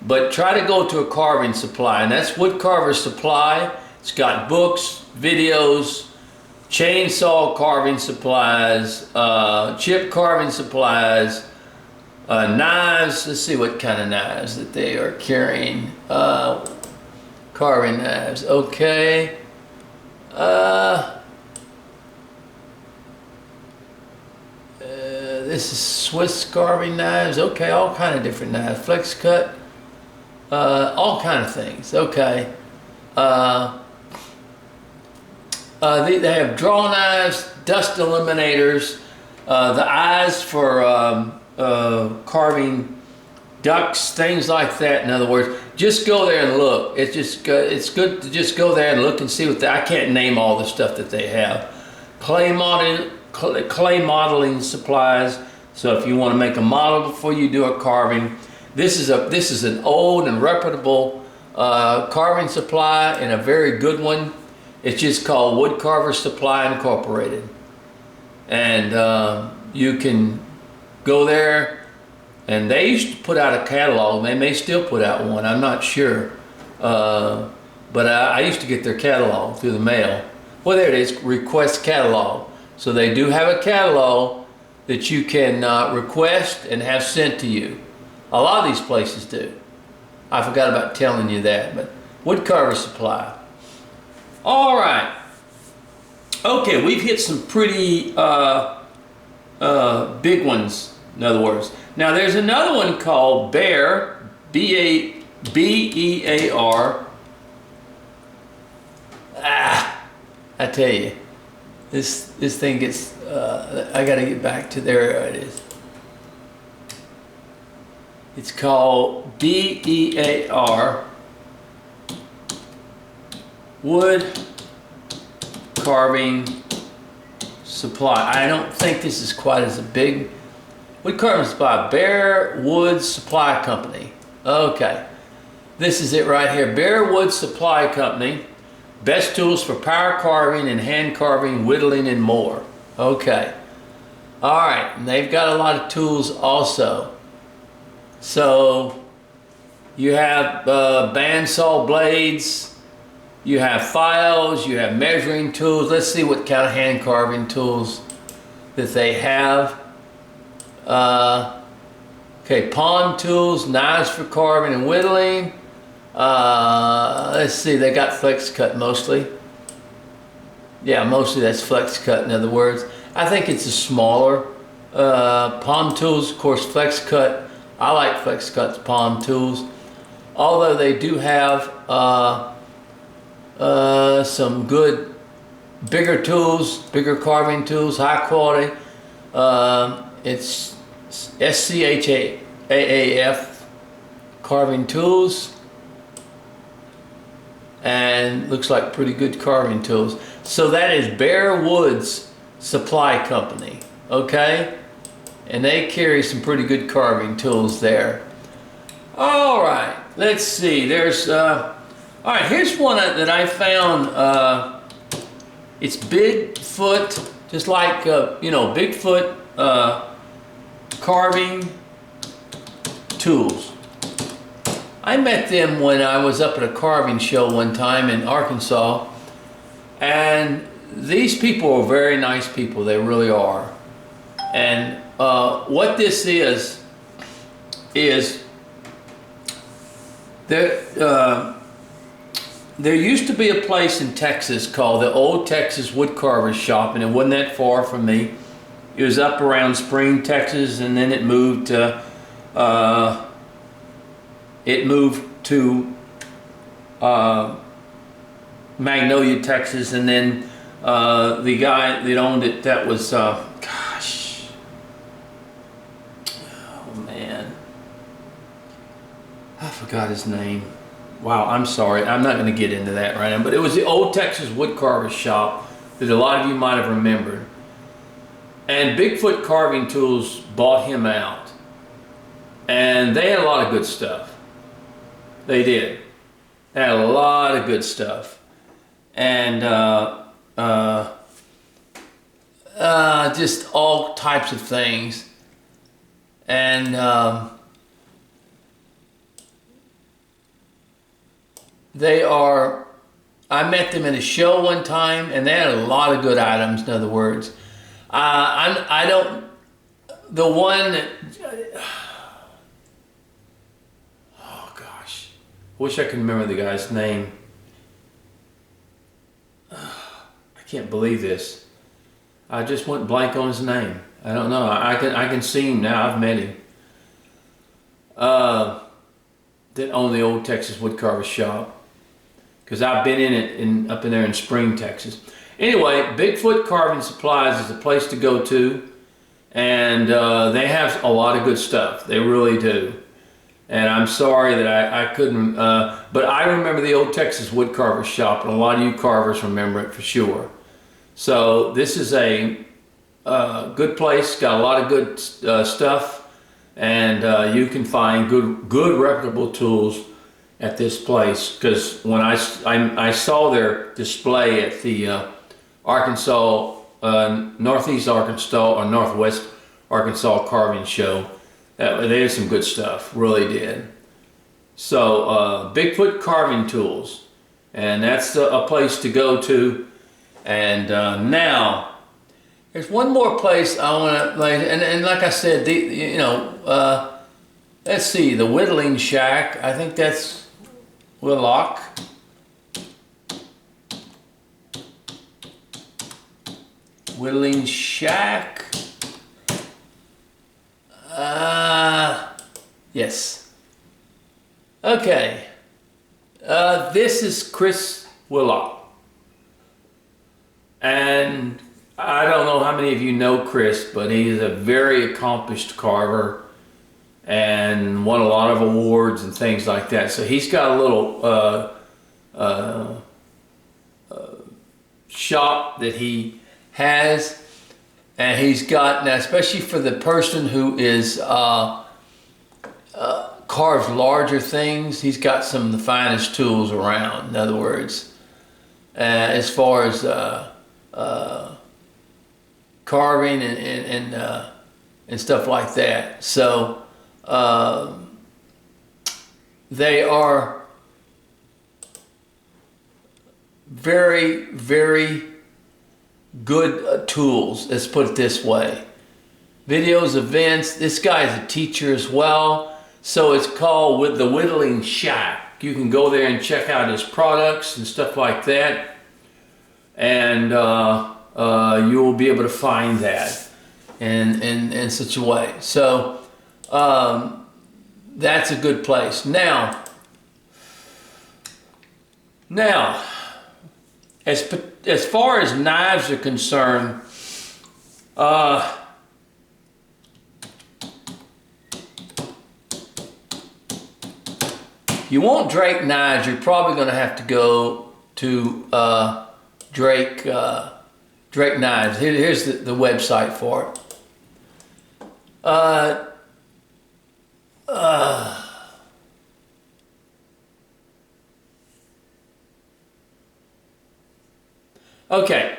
but try to go to a carving supply, and that's Woodcarver Supply. It's got books, videos, chainsaw carving supplies, chip carving supplies, knives. Let's see what kind of knives that they are carrying. Carving knives. Okay. This is Swiss carving knives. Okay, all kind of different knives. Flex cut. All kind of things. Okay. They have draw knives, dust eliminators, the eyes for carving ducks, things like that. In other words, just go there and look. It's good to just go there and look and see what I can't name all the stuff that they have. Clay modeling supplies. So if you want to make a model before you do a carving, this is an old and reputable carving supply, and a very good one. It's just called Woodcarver Supply Incorporated, and you can go there. And they used to put out a catalog. They may still put out one. I'm not sure, but I used to get their catalog through the mail. Well, there it is, request catalog. So they do have a catalog that you can request and have sent to you. A lot of these places do. I forgot about telling you that, but Woodcarver Supply. All right. Okay, we've hit some pretty big ones, in other words. Now there's another one called Bear, B-E-A-R. I tell you, this thing gets, I gotta get back to there it is. It's called B-E-A-R, Wood Carving Supply. I don't think this is quite as a big. Woodcarving Supply, Bear Wood Supply Company. Okay, this is it right here. Bear Wood Supply Company. Best tools for power carving and hand carving, whittling, and more. Okay. All right, and they've got a lot of tools also. So you have bandsaw blades, you have files, you have measuring tools. Let's see what kind of hand carving tools that they have. Okay, pawn tools, knives for carving and whittling. Let's see, they got flex cut mostly. Yeah, mostly that's flex cut, in other words. I think it's a smaller palm tools, of course, flex cut. I like flex cut's palm tools. Although they do have some good bigger tools, bigger carving tools, high quality. It's SCHAAF carving tools, and looks like pretty good carving tools. So that is Bear Woods Supply Company, okay? And they carry some pretty good carving tools there. All right, let's see. There's, all right, here's one that I found. It's Bigfoot, just like, you know, Bigfoot carving tools. I met them when I was up at a carving show one time in Arkansas, and these people are very nice people. They really are. And what this is there used to be a place in Texas called the Old Texas Woodcarvers Shop, and it wasn't that far from me. It was up around Spring, Texas, and then it moved to Magnolia, Texas, and then the guy that owned it, that was gosh, oh man, I forgot his name. Wow, I'm sorry, I'm not going to get into that right now, but it was the Old Texas Woodcarvers Shop that a lot of you might have remembered. And Bigfoot Carving Tools bought him out, and they had a lot of good stuff. They did. They had a lot of good stuff, and just all types of things. And they are, I met them at a show one time, and they had a lot of good items, in other words. I don't, the one that, oh gosh, I wish I could remember the guy's name. I can't believe this. I just went blank on his name. I don't know. I can see him now. I've met him. That owned the old Texas Woodcarver shop. Because I've been in it up in there in Spring, Texas. Anyway, Bigfoot Carving Supplies is a place to go to. And they have a lot of good stuff. They really do. And I'm sorry that I couldn't, but I remember the old Texas Woodcarver shop, and a lot of you carvers remember it for sure. So this is a good place, got a lot of good stuff, and you can find good reputable tools at this place. Because when I saw their display at the Arkansas, Northeast Arkansas or Northwest Arkansas Carving Show, they had some good stuff, really did. So Bigfoot Carving Tools, and that's a place to go to. And now there's one more place I want to, and like I said, let's see, the Whittling Shack. I think that's Willock. Whittling Shack. Yes. Okay. This is Chris Willock. And I don't know how many of you know Chris, but he is a very accomplished carver and won a lot of awards and things like that. So he's got a little shop that he has, and he's got, now especially for the person who is carves larger things, he's got some of the finest tools around, in other words, as far as carving and stuff like that. So they are very, very good tools, let's put it this way. Videos, events, this guy's a teacher as well. So it's called with the Whittling Shack. You can go there and check out his products and stuff like that. And you will be able to find that in such a way. So that's a good place. Now, as far as knives are concerned, you want Drake knives, you're probably going to have to go to Drake Knives. Here's the website for it. Okay.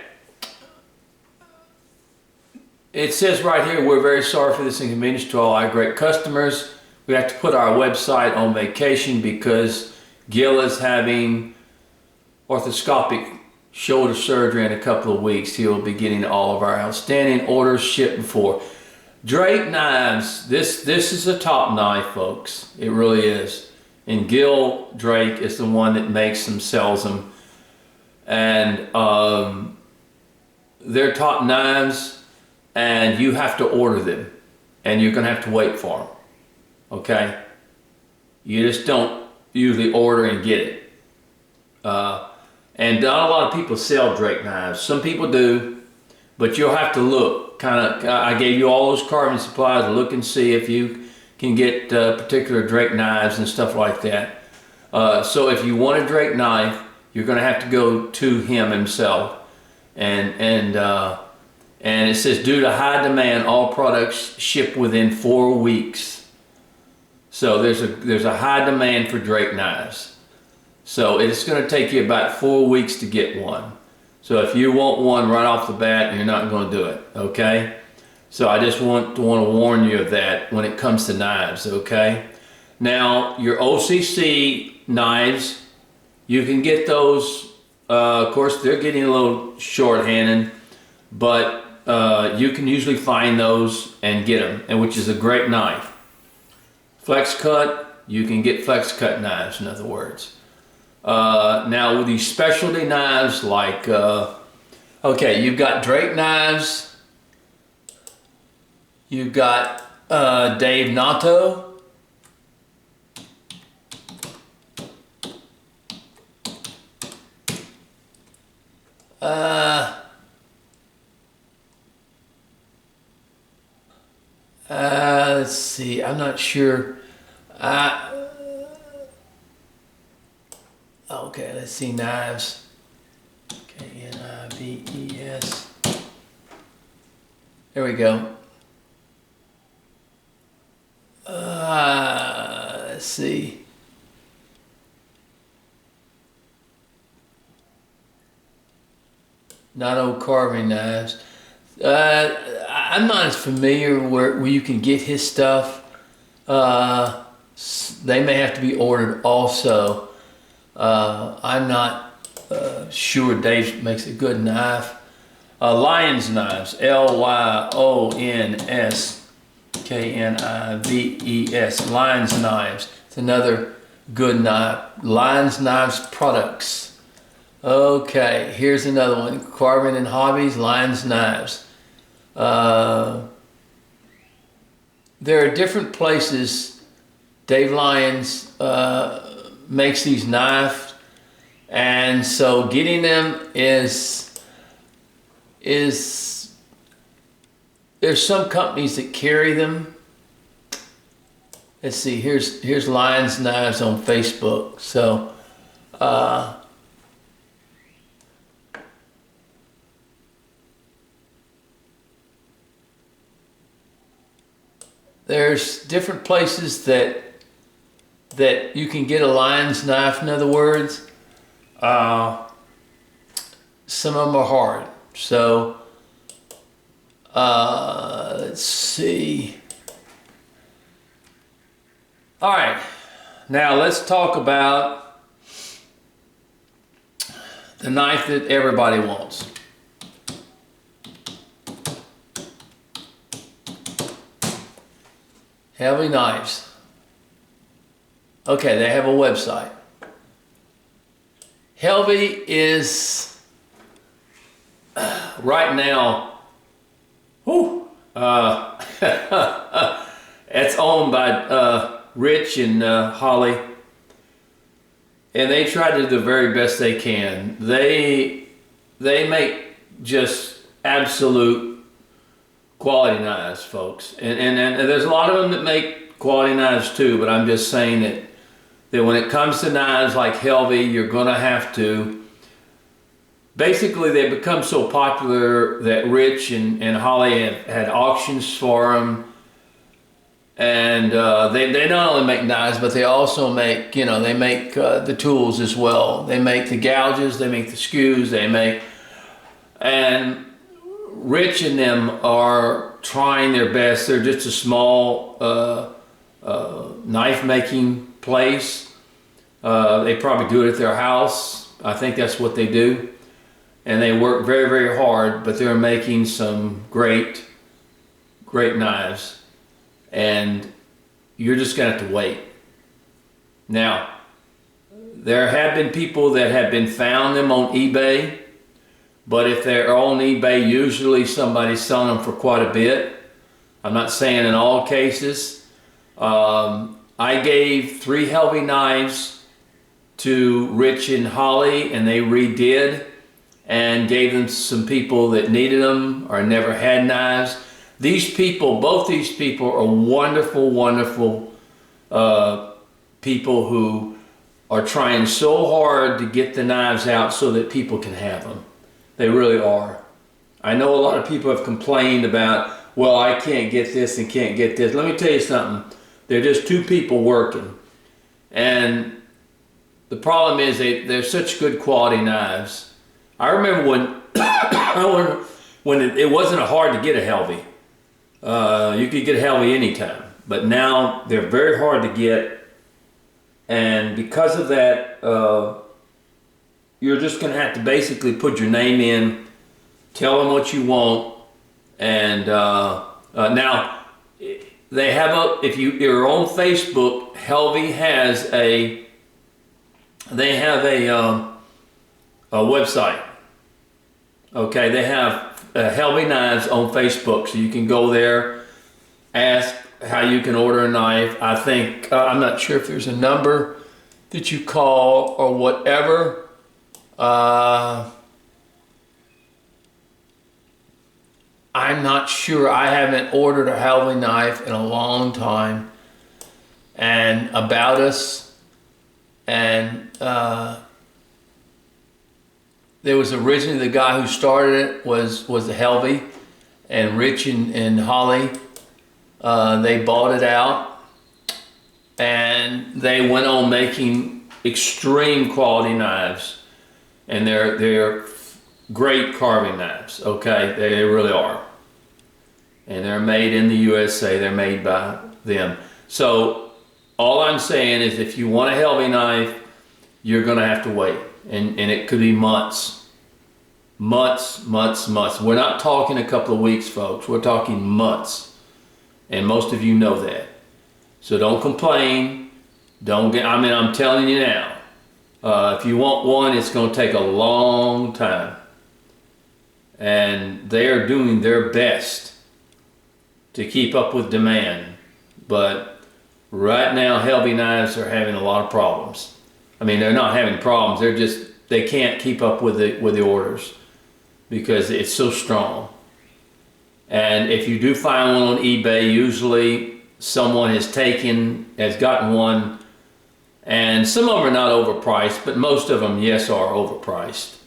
It says right here, we're very sorry for this inconvenience to all our great customers. We have to put our website on vacation because Gil is having orthoscopic shoulder surgery in a couple of weeks. He'll be getting all of our outstanding orders shipped before. Drake Knives, this is a top knife, folks. It really is. And Gil Drake is the one that makes them, sells them. And they're top knives, and you have to order them. And you're going to have to wait for them. Okay? You just don't usually order and get it. And not a lot of people sell Drake knives. Some people do, but you'll have to look. I gave you all those carving supplies to look and see if you can get particular Drake knives and stuff like that. So if you want a Drake knife, you're going to have to go to him himself. And it says, due to high demand, all products ship within 4 weeks. So there's a high demand for Drake knives. So it's going to take you about 4 weeks to get one. So if you want one right off the bat, you're not going to do it, okay? So I just want to warn you of that when it comes to knives, okay? Now, your OCC knives, You can get those, of course they're getting a little short-handed, but you can usually find those and get them, and which is a great knife. Flex cut, you can get flex cut knives, in other words. Now with these specialty knives like, okay, you've got Drake knives, you've got Dave Natto, let's see, I'm not sure. Okay, let's see, knives. Knives. There we go. Let's see. Natto carving knives. I'm not as familiar where you can get his stuff. They may have to be ordered also. I'm not sure. Dave makes a good knife. Lyons Knives, Lyonsknives, Lyons Knives. It's another good knife. Lyons Knives products. Okay, here's another one. Carving and Hobbies, Lyons Knives. There are different places Dave Lyons makes these knives, and so getting them is there's some companies that carry them. Let's see, here's Lyons Knives on Facebook. So there's different places that you can get a Lyons knife, in other words. Some of them are hard. So, let's see. All right, now let's talk about the knife that everybody wants. Helvey Knives. Okay, they have a website. Helvey is right now, it's owned by Rich and Holly, and they try to do the very best they can. They make just absolute quality knives, folks, and there's a lot of them that make quality knives too, but I'm just saying that when it comes to knives like Helvey, you're gonna have to, basically they become so popular that Rich and Holly have had auctions for them, and they not only make knives, but they also make, they make the tools as well. They make the gouges, they make the skews, and Rich and them are trying their best. They're just a small knife making place. They probably do it at their house. I think that's what they do. And they work very, very hard, but they're making some great knives. And you're just gonna have to wait. Now, there have been people that have been found them on eBay, but if they're on eBay, usually somebody's selling them for quite a bit. I'm not saying in all cases. I gave 3 Helvey knives to Rich and Holly, and they redid and gave them to some people that needed them or never had knives. These people, both these people are wonderful, wonderful people who are trying so hard to get the knives out so that people can have them. They really are. I know a lot of people have complained about, well, I can't get this and can't get this. Let me tell you something. They're just 2 people working. And the problem is they're such good quality knives. I remember when it wasn't hard to get a Helvey. You could get a Helvey anytime. But now they're very hard to get. And because of that, you're just going to have to basically put your name in, tell them what you want, and now they have if you're on Facebook, Helvey has a website. Okay, they have Helvey Knives on Facebook, so you can go there, ask how you can order a knife. I think I'm not sure if there's a number that you call or whatever. I'm not sure. I haven't ordered a Helvey knife in a long time. And About Us, and there was originally the guy who started it was the Helvey, and Rich and Holly, they bought it out, and they went on making extreme quality knives, and they're great carving knives. Okay, they really are, and they're made in the USA. They're made by them. So all I'm saying is, if you want a Helvey knife, you're gonna have to wait, and it could be months. We're not talking a couple of weeks, folks. We're talking months, and most of you know that. So don't complain. I'm telling you now. If you want one, it's gonna take a long time, and they are doing their best to keep up with demand, but right now Helvey Knives are having a lot of problems. I mean, they're not having problems, they can't keep up with the orders because it's so strong. And if you do find one on eBay, usually someone has gotten one, and some of them are not overpriced, but most of them, yes, are overpriced.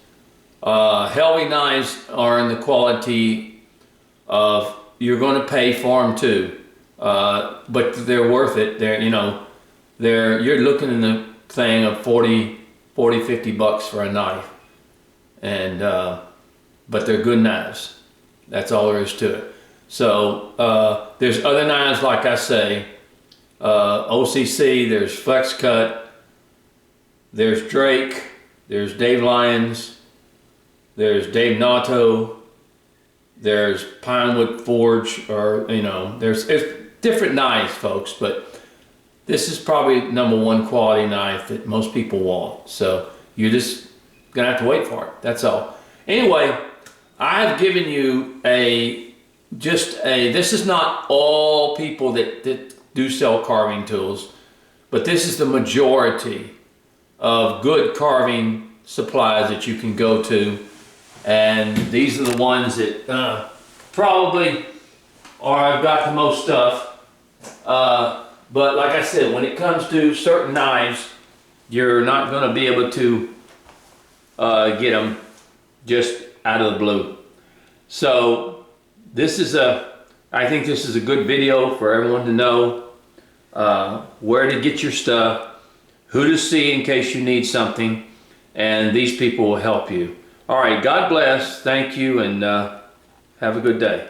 Helvey Knives are in the quality of, you're going to pay for them too, but they're worth it. You're looking in the thing of 40, 50 bucks for a knife, and but they're good knives. That's all there is to it. So there's other knives, like I say, OCC, there's Flex Cut, there's Drake, there's Dave Lyons, there's Dave Natto, there's Pinewood Forge, or there's different knives, folks, but this is probably #1 quality knife that most people want. So you're just gonna have to wait for it. That's all. Anyway, I've given you this is not all people that do sell carving tools, but this is the majority of good carving supplies that you can go to, and these are the ones that probably I've got the most stuff. But like I said, when it comes to certain knives, you're not going to be able to get them just out of the blue. So I think this is a good video for everyone to know where to get your stuff, who to see in case you need something, and these people will help you. All right, God bless, thank you, and have a good day.